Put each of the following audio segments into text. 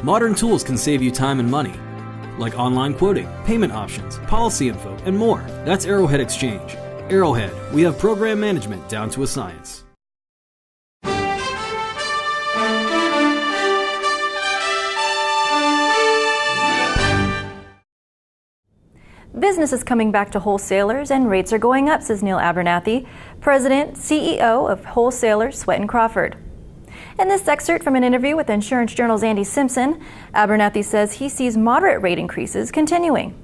Modern tools can save you time and money, like online quoting, payment options, policy info, and more. That's Arrowhead Exchange. Arrowhead, we have program management down to a science. Business is coming back to wholesalers and rates are going up, says Neal Abernathy, President, CEO of Wholesaler, Swett Crawford. In this excerpt from an interview with Insurance Journal's Andy Simpson, Abernathy says he sees moderate rate increases continuing.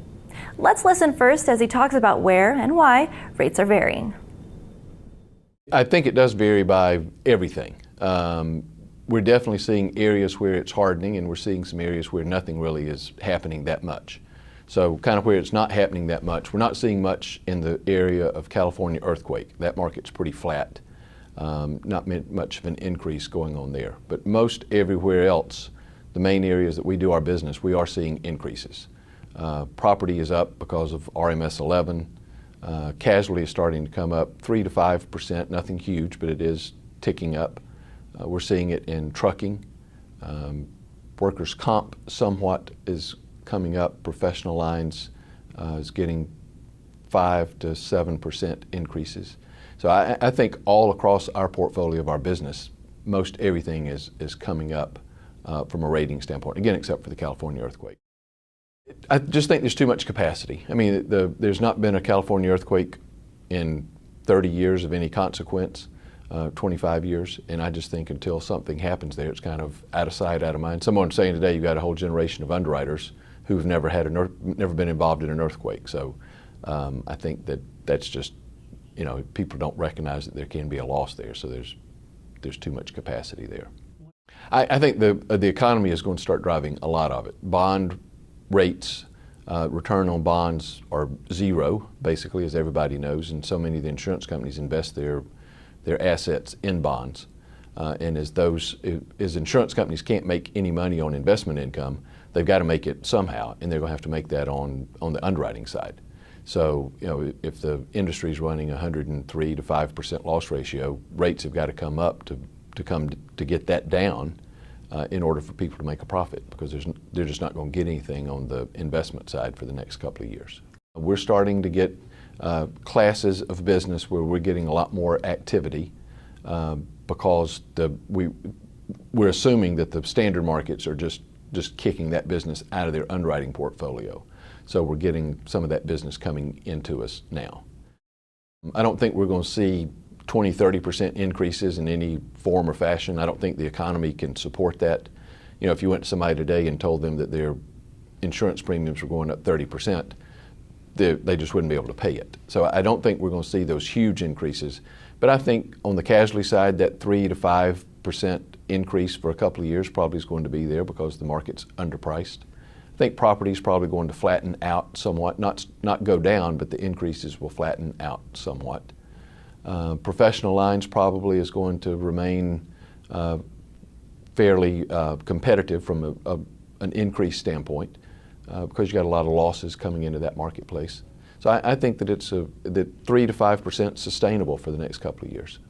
Let's listen first as he talks about where and why rates are varying. I think it does vary by everything. We're definitely seeing areas where it's hardening, and we're seeing some areas where nothing really is happening that much. So kind of where it's not happening that much, we're not seeing much in the area of California earthquake. That market's pretty flat. Not much of an increase going on there. But most everywhere else, the main areas that we do our business, we are seeing increases. Property is up because of RMS 11. Casualty is starting to come up 3 to 5%, nothing huge, but it is ticking up. We're seeing it in trucking. Workers' comp somewhat is coming up. Professional lines is getting 5 to 7% increases. So I think all across our portfolio of our business, most everything is coming up from a rating standpoint, again, except for the California earthquake. I just think there's too much capacity. I mean, there's not been a California earthquake in 30 years of any consequence, 25 years, and I just think until something happens there, it's kind of out of sight, out of mind. Someone's saying today you've got a whole generation of underwriters who've never been involved in an earthquake. So I think that's just, people don't recognize that there can be a loss there, so there's too much capacity there. I think the economy is going to start driving a lot of it. Bond rates, return on bonds are zero, basically, as everybody knows, and so many of the insurance companies invest their assets in bonds. And as insurance companies can't make any money on investment income, they've got to make it somehow, and they're going to have to make that on the underwriting side. So, if the industry is running 103 to 5% loss ratio, rates have got to come up to get that down in order for people to make a profit, because they're just not going to get anything on the investment side for the next couple of years. We're starting to get classes of business where we're getting a lot more activity because we're assuming that the standard markets are just kicking that business out of their underwriting portfolio. So we're getting some of that business coming into us now. I don't think we're going to see 20, 30% increases in any form or fashion. I don't think the economy can support that. If you went to somebody today and told them that their insurance premiums were going up 30%, they just wouldn't be able to pay it. So I don't think we're going to see those huge increases. But I think on the casualty side, that 3 to 5% increase for a couple of years probably is going to be there because the market's underpriced. I think property is probably going to flatten out somewhat, not go down, but the increases will flatten out somewhat. Professional lines probably is going to remain fairly competitive from an increase standpoint because you got a lot of losses coming into that marketplace. So I think that it's that 3 to 5% sustainable for the next couple of years.